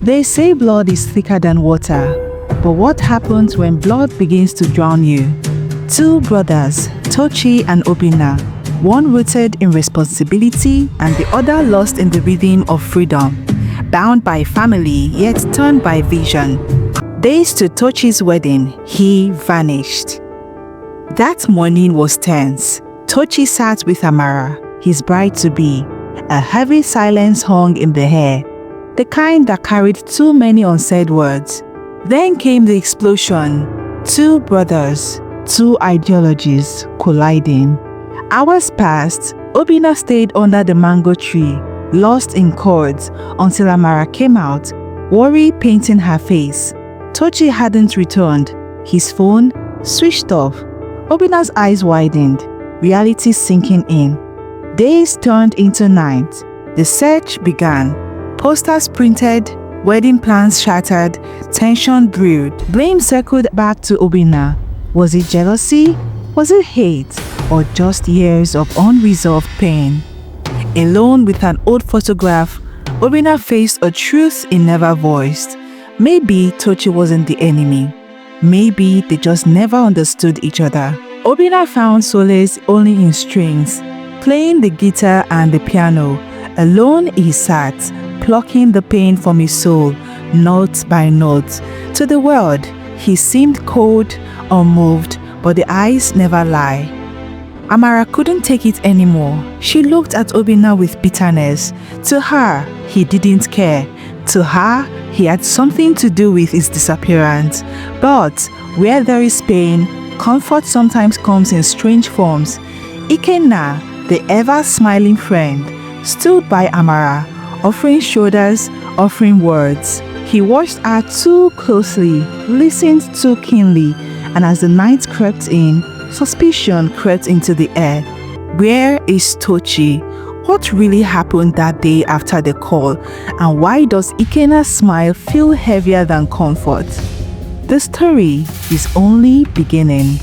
They say blood is thicker than water, but what happens when blood begins to drown you? Two brothers, Tochi and Obinna, one rooted in responsibility and the other lost in the rhythm of freedom, bound by family yet turned by vision. Days to Tochi's wedding, he vanished. That morning was tense. Tochi sat with Amara, his bride-to-be. A heavy silence hung in the air, the kind that carried too many unsaid words. Then came the explosion. Two brothers, two ideologies colliding. Hours passed. Obinna stayed under the mango tree, lost in chords, until Amara came out, worry painting her face. Tochi hadn't returned. His phone switched off. Obinna's eyes widened, reality sinking in. Days turned into nights. The search began. Posters printed, wedding plans shattered, tension brewed. Blame circled back to Obinna. Was it jealousy? Was it hate? Or just years of unresolved pain? Alone with an old photograph, Obinna faced a truth he never voiced. Maybe Tochi wasn't the enemy. Maybe they just never understood each other. Obinna found solace only in strings, playing the guitar and the piano. Alone he sat, plucking the pain from his soul, note by note. To the world, he seemed cold, unmoved, but the eyes never lie. Amara couldn't take it anymore. She looked at Obinna with bitterness. To her, he didn't care. To her, he had something to do with his disappearance. But where there is pain, comfort sometimes comes in strange forms. Ikenna, the ever-smiling friend, stood by Amara, offering shoulders, offering words. He watched her too closely, listened too keenly, and as the night crept in, suspicion crept into the air. Where is Tochi? What really happened that day after the call? And why does Ikenna's smile feel heavier than comfort? The story is only beginning.